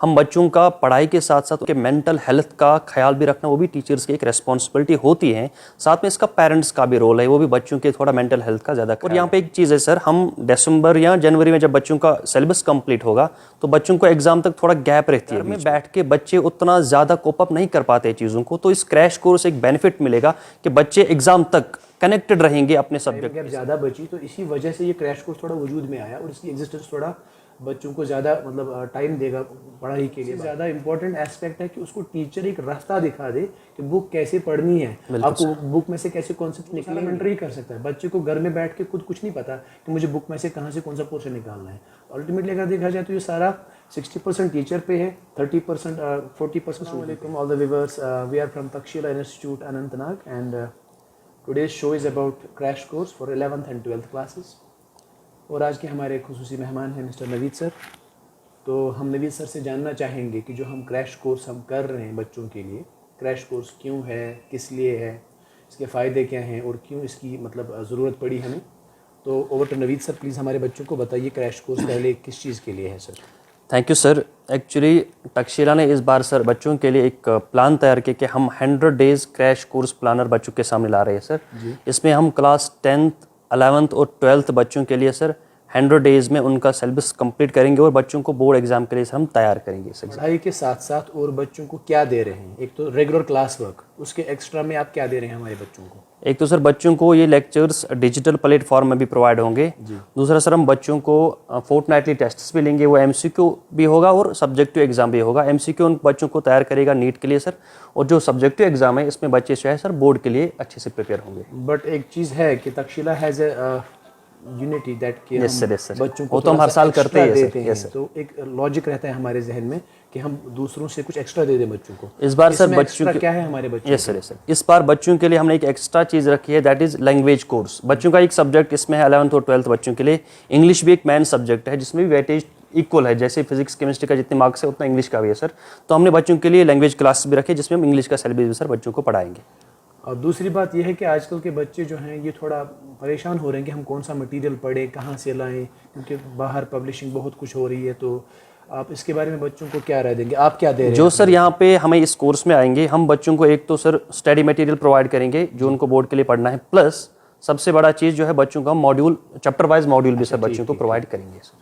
हम बच्चों का पढ़ाई के साथ साथ उनके मेंटल हेल्थ का ख्याल भी रखना वो भी टीचर्स की एक रेस्पॉन्सिबिलिटी होती है। साथ में इसका पेरेंट्स का भी रोल है, वो भी बच्चों के थोड़ा मेंटल हेल्थ का ज़्यादा। और यहाँ पे एक चीज़ है सर, हम दिसंबर या जनवरी में जब बच्चों का सिलेबस कंप्लीट होगा तो बच्चों को एग्जाम तक थोड़ा गैप रहती है, में बैठ के बच्चे उतना ज़्यादा कोप अप नहीं कर पाते चीज़ों को। तो इस क्रैश कोर्स एक बेनिफिट मिलेगा कि बच्चे एग्जाम तक कनेक्टेड रहेंगे अपने सब्जेक्ट। गैप ज़्यादा बची तो इसी वजह से ये क्रैश कोर्स थोड़ा वजूद में आया और इसकी एग्जिस्टेंस थोड़ा बच्चों को ज़्यादा मतलब टाइम देगा पढ़ाई के लिए। ज़्यादा इंपॉर्टेंट एस्पेक्ट है कि उसको टीचर एक रास्ता दिखा दे कि बुक कैसे पढ़नी है, आपको बुक में से कैसे कॉन्सेप्ट निकालना मेंटर कर सकता है। बच्चे को घर में बैठ के खुद कुछ नहीं पता कि मुझे बुक में से कहाँ से कौन सा पोर्शन निकालना है। अल्टीमेटली अगर देखा जाए तो ये सारा 60% टीचर पे है, 30% 40% student. All the viewers, we are from Takshashila institute Anantnag and today's show is about crash course for 11th and 12th classes। और आज के हमारे खुसूसी मेहमान हैं मिस्टर नवीद सर। तो हम नवीद सर से जानना चाहेंगे कि जो हम क्रैश कोर्स हम कर रहे हैं बच्चों के लिए, क्रैश कोर्स क्यों है, किस लिए है, इसके फ़ायदे क्या हैं और क्यों इसकी मतलब ज़रूरत पड़ी हमें। तो over to Naveed sir, please हमारे बच्चों को बताइए क्रैश कोर्स पहले किस चीज़ के लिए है sir. Thank you sir. Actually Takshashila ने इस बार सर बच्चों के लिए एक प्लान तैयार किया कि हम 100 डेज़ क्रैश कोर्स प्लानर बच्चों के सामने ला रहे हैं सर। इसमें हम क्लास 10th 11th और 12th बच्चों के लिए सर 100 डेज़ में उनका सिलेबस कंप्लीट करेंगे और बच्चों को बोर्ड एग्जाम के लिए हम तैयार करेंगे सर। पढ़ाई के साथ साथ और बच्चों को क्या दे रहे हैं? एक तो रेगुलर क्लास वर्क, उसके एक्स्ट्रा में आप क्या दे रहे हैं हमारे बच्चों को? एक तो सर बच्चों को ये लेक्चर्स डिजिटल प्लेटफॉर्म में भी प्रोवाइड होंगे। दूसरा सर हम बच्चों को फोर्टनाइटली टेस्ट्स भी लेंगे, वो एमसीक्यू भी होगा और सब्जेक्टिव एग्जाम भी होगा। एमसीक्यू उन बच्चों को तैयार करेगा नीट के लिए सर, और जो सब्जेक्टिव एग्जाम है इसमें बच्चे जो है सर बोर्ड के लिए अच्छे से प्रिपेयर होंगे। बट एक चीज़ है कि Takshashila has a unity that कि बच्चों को तो हम हर साल करते हैं सर। तो एक लॉजिक रहता है हमारे जहन में कि हम दूसरों से कुछ एक्स्ट्रा दे दें बच्चों को। इस बार सर बच्चों क्या है हमारे बच्चों? Yes sir. इस बार बच्चों के लिए हमने एक एक्स्ट्रा चीज़ रखी है, दैट इज़ लैंग्वेज कोर्स। बच्चों का एक सब्जेक्ट इसमें है 11th और 12th बच्चों के लिए। इंग्लिश भी एक मेन सब्जेक्ट है जिसमें भी वेटेज इक्वल है, जैसे फिजिक्स केमिस्ट्री का जितने मार्क्स है उतना इंग्लिश का भी है सर। तो हमने बच्चों के लिए लैंग्वेज क्लास भी रखे जिसमें हम इंग्लिश का सिलेबस भी सर बच्चों को पढ़ाएंगे। और दूसरी बात यह है कि आजकल के बच्चे जो हैं ये थोड़ा परेशान हो रहे हैं कि हम कौन सा मटेरियल पढ़ें, कहाँ से लाएं, क्योंकि बाहर पब्लिशिंग बहुत कुछ हो रही है। तो आप इसके बारे में बच्चों को क्या राय देंगे, आप क्या दे रहे हैं? जो सर यहाँ पे हमें इस कोर्स में आएंगे, हम बच्चों को एक तो सर स्टडी मटेरियल प्रोवाइड करेंगे जो उनको बोर्ड के लिए पढ़ना है, प्लस सबसे बड़ा चीज़ जो है बच्चों का मॉड्यूल, चैप्टर वाइज मॉड्यूल भी सर बच्चों को प्रोवाइड करेंगे सर।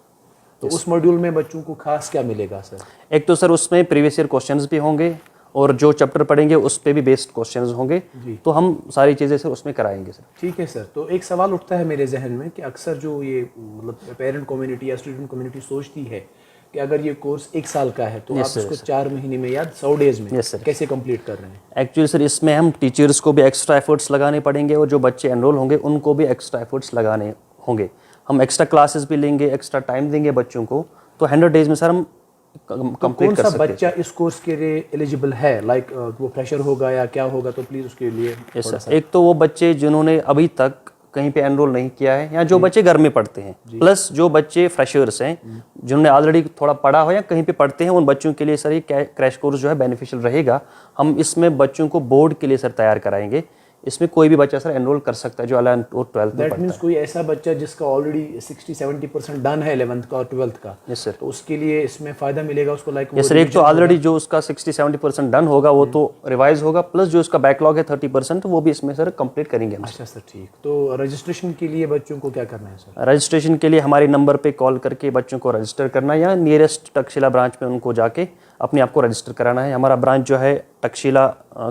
तो उस मॉड्यूल में बच्चों को खास क्या मिलेगा सर? एक तो सर उसमें प्रीवियस ईयर क्वेश्चंस भी होंगे और जो चैप्टर पढ़ेंगे उस पे भी बेस्ड क्वेश्चंस होंगे। तो हम सारी चीज़ें सर उसमें कराएंगे सर। ठीक है सर। तो एक सवाल उठता है मेरे जहन में कि अक्सर जो ये मतलब पेरेंट कम्युनिटी या स्टूडेंट कम्युनिटी सोचती है कि अगर ये कोर्स 1 साल का है तो आप इसको 4 महीने में या 100 डेज में कैसे कंप्लीट कर रहे हैं? एक्चुअली सर इसमें हम टीचर्स को भी एक्स्ट्रा एफर्ट्स लगाने पड़ेंगे और जो बच्चे एनरोल होंगे उनको भी एक्स्ट्रा एफर्ट्स लगाने होंगे। हम एक्स्ट्रा क्लासेस भी लेंगे, एक्स्ट्रा टाइम देंगे बच्चों को। तो 100 डेज में सर हम कौन सा बच्चा इस कोर्स के लिए एलिजिबल है, लाइक वो फ्रेशर होगा या क्या होगा? तो प्लीज़ उसके लिए एक तो वो बच्चे जिन्होंने अभी तक कहीं पे एनरोल नहीं किया है या जो बच्चे घर में पढ़ते हैं, प्लस जो बच्चे फ्रेशर्स हैं जिन्होंने ऑलरेडी थोड़ा पढ़ा हो या कहीं पे पढ़ते हैं, उन बच्चों के लिए सर ये क्रैश कोर्स जो है बेनिफिशियल रहेगा। हम इसमें बच्चों को बोर्ड के लिए सर तैयार कराएंगे। इसमें कोई भी बच्चा सर एनरोल कर सकता है जो 11th और 12th में दैट मीन्स कोई ऐसा बच्चा जिसका ऑलरेडी 60-70% डन है 11th का और 12th का। Yes sir. तो उसके लिए इसमें फ़ायदा मिलेगा उसको, लाइक यस सर। एक तो ऑलरेडी जो उसका 60-70% डन होगा वो तो रिवाइज होगा, प्लस जो उसका बैकलॉग है 30% वो भी इसमें सर कंप्लीट करेंगे हम। अच्छा सर, ठीक। तो रजिस्ट्रेशन के लिए बच्चों को क्या करना है सर? रजिस्ट्रेशन के लिए हमारे नंबर पे कॉल करके बच्चों को रजिस्टर करना है या नियरेस्ट तक्षशिला ब्रांच में उनको जाके अपने आप को रजिस्टर कराना है। हमारा ब्रांच जो है तक्षशिला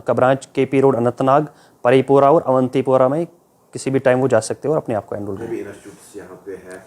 का ब्रांच केपी रोड अनंतनाग, परीपुरा और अवंतीपुरा में किसी भी टाइम वो जा सकते हो और अपने आप को एनरोल करें। इंस्टीट्यूट यहाँ पे है,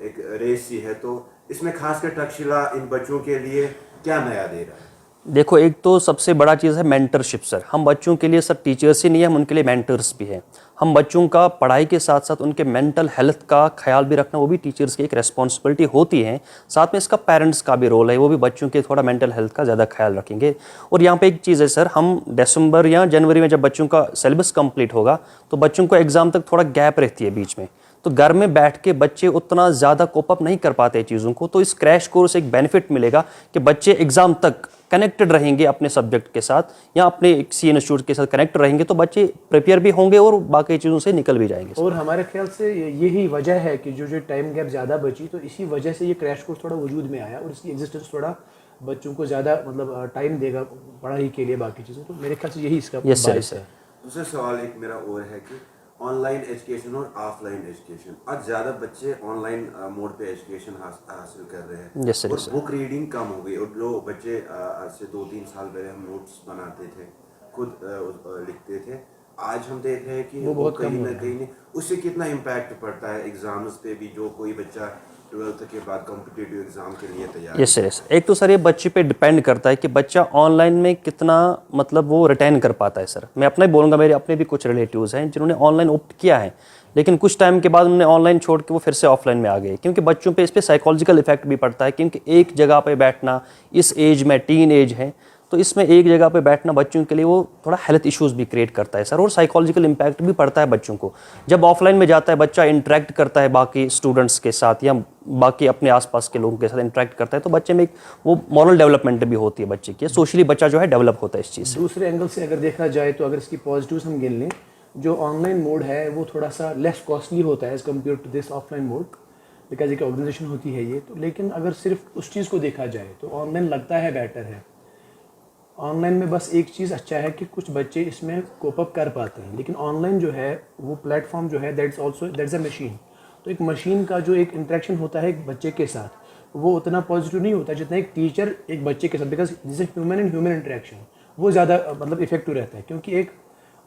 एक रेस ही है, तो इसमें खासकर तक्षशिला इन बच्चों के लिए क्या नया दे रहा है? देखो, एक तो सबसे बड़ा चीज़ है मेंटरशिप सर। हम बच्चों के लिए सर टीचर्स ही नहीं है, हम उनके लिए मेंटर्स भी हैं। हम बच्चों का पढ़ाई के साथ साथ उनके मेंटल हेल्थ का ख्याल भी रखना वो भी टीचर्स की एक रेस्पॉन्सिबिलिटी होती है। साथ में इसका पेरेंट्स का भी रोल है, वो भी बच्चों के थोड़ा मेंटल हेल्थ का ज़्यादा ख्याल रखेंगे। और यहाँ पे एक चीज़ है सर, हम दिसंबर या जनवरी में जब बच्चों का सिलेबस कंप्लीट होगा तो बच्चों को एग्ज़ाम तक थोड़ा गैप रहती है बीच में, तो घर में बैठ के बच्चे उतना ज़्यादा कोप अप नहीं कर पाते चीज़ों को। तो इस क्रैश कोर्स एक बेनिफिट मिलेगा कि बच्चे एग्जाम तक कनेक्टेड रहेंगे अपने सब्जेक्ट के साथ या अपने किसी इंस्टीट्यूट के साथ कनेक्ट रहेंगे, तो बच्चे प्रिपेयर भी होंगे और बाकी चीज़ों से निकल भी जाएंगे। और हमारे ख्याल से यही वजह है कि जो टाइम गैप ज़्यादा बची, तो इसी वजह से ये क्रैश कोर्स थोड़ा वजूद में आया और इसकी एग्जिस्टेंस थोड़ा बच्चों को ज़्यादा मतलब टाइम देगा पढ़ाई के लिए, बाकी चीज़ों, तो मेरे ख्याल से यही इसका Yes, sir, बायस yes, है। दूसरा सवाल एक मेरा और है कि ऑनलाइन एजुकेशन और ऑफलाइन एजुकेशन, आज ज़्यादा बच्चे ऑनलाइन मोड पे एजुकेशन हासिल कर रहे हैं। Yes, sir, और yes, sir. बुक रीडिंग कम हो गई, और जो बच्चे आज से 2-3 साल पहले हम नोट्स बनाते थे, खुद लिखते थे, आज हम देख रहे हैं कि वो बहुत कम कहीं हो ना रहा है। कहीं उससे कितना इम्पैक्ट पड़ता है एग्जाम्स पे भी, जो कोई बच्चा 12th के बाद कॉम्पिटिटिव एग्जाम के लिए तैयार यस सर, यस। एक तो सर ये बच्चे पे डिपेंड करता है कि बच्चा ऑनलाइन में कितना मतलब वो रिटेन कर पाता है सर। मैं अपना ही बोलूँगा, मेरे अपने भी कुछ रिलेटिव्स हैं जिन्होंने ऑनलाइन ऑप्ट किया है, लेकिन कुछ टाइम के बाद उन्होंने ऑनलाइन छोड़ के वो फिर से ऑफलाइन में आ गए, क्योंकि बच्चों पे इस पर साइकोलॉजिकल इफेक्ट भी पड़ता है, क्योंकि एक जगह पे बैठना इस एज में, टीन एज है, तो इसमें एक जगह पे बैठना बच्चों के लिए वो थोड़ा हेल्थ इश्यूज़ भी क्रिएट करता है सर, और साइकोलॉजिकल इम्पैक्ट भी पड़ता है बच्चों को। जब ऑफलाइन में जाता है बच्चा, इंटरेक्ट करता है बाकी स्टूडेंट्स के साथ या बाकी अपने आसपास के लोगों के साथ इंटरेक्ट करता है, तो बच्चे में एक वो मॉरल डेवलपमेंट भी होती है बच्चे की, सोशली बच्चा जो है डेवलप होता है इस चीज़ से। दूसरे एंगल से अगर देखा जाए तो अगर इसकी पॉजिटिव्स हम गिन लें, जो ऑनलाइन मोड है वो थोड़ा सा लेस कॉस्टली होता है as compare to this offline mode, because एक ऑर्गेनाइजेशन होती है ये तो। लेकिन अगर सिर्फ उस चीज़ को देखा जाए तो ऑनलाइन लगता है बेटर है। ऑनलाइन में बस एक चीज़ अच्छा है कि कुछ बच्चे इसमें कोप अप कर पाते हैं, लेकिन ऑनलाइन जो है वो प्लेटफॉर्म जो है दैट्स अ मशीन। तो एक मशीन का जो एक इंटरेक्शन होता है एक बच्चे के साथ, वो उतना पॉजिटिव नहीं होता जितना एक टीचर एक बच्चे के साथ, because this is human and human interaction, वो ज़्यादा मतलब इफेक्टिव रहता है। क्योंकि एक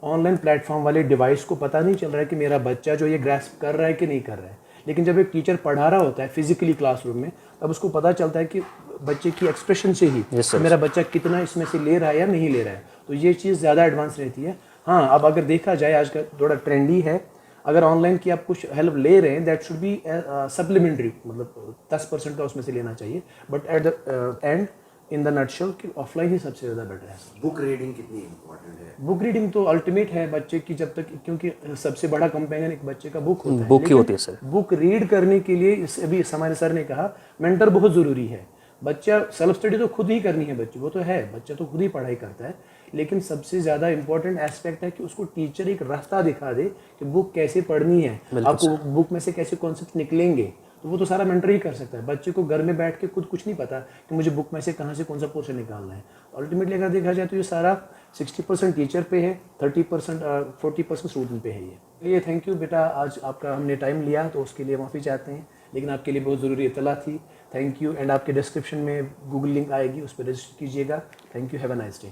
ऑनलाइन प्लेटफॉर्म वाले डिवाइस को पता नहीं चल रहा है कि मेरा बच्चा जो ये ग्रैस्प कर रहा है कि नहीं कर रहा है, लेकिन जब एक टीचर पढ़ा रहा होता है फिजिकली क्लासरूम में, तब उसको पता चलता है कि बच्चे की एक्सप्रेशन से ही Yes, sir. मेरा बच्चा कितना इसमें से ले रहा है या नहीं ले रहा है। तो ये चीज़ ज़्यादा एडवांस रहती है। हाँ, अब अगर देखा जाए आज का थोड़ा ट्रेंडी है, अगर ऑनलाइन की आप कुछ हेल्प ले रहे हैं दैट शुड बी सप्लीमेंट्री, मतलब 10% का उसमें से लेना चाहिए, but at the and in the nutshell कि ऑफलाइन ही सबसे ज़्यादा बेटर है। बुक रीडिंग कितनी इम्पोर्टेंट है? बुक रीडिंग तो अल्टीमेट है बच्चे की, जब तक, क्योंकि सबसे बड़ा कंपेनियन एक बच्चे का बुक होता है। बुक ही होती है सर। बुक रीड करने के लिए अभी हमारे सर ने कहा मेंटर बहुत ज़रूरी है। बच्चा सेल्फ स्टडी तो खुद ही करनी है बच्चे, वो तो है, बच्चा तो खुद ही पढ़ाई करता है, लेकिन सबसे ज़्यादा इंपॉर्टेंट एस्पेक्ट है कि उसको टीचर एक रास्ता दिखा दे कि बुक कैसे पढ़नी है, आपको बुक में से कैसे कॉन्सेप्ट निकलेंगे, तो वो तो सारा मेंटर ही कर सकता है। बच्चे को घर में बैठ के खुद कुछ नहीं पता कि मुझे बुक में से कहाँ से कौन सा पोर्शन निकालना है। अल्टीमेटली अगर देखा जाए तो ये सारा 60% टीचर पे है, 40% स्टूडेंट पे है ये। थैंक यू बेटा, आज आपका हमने टाइम लिया तो उसके लिए माफ़ी चाहते हैं, लेकिन आपके लिए बहुत ज़रूरी इत्तला थी। Thank you. एंड आपके डिस्क्रिप्शन में गूगल लिंक आएगी, उस पर रजिस्टर कीजिएगा। Thank you, have a nice day.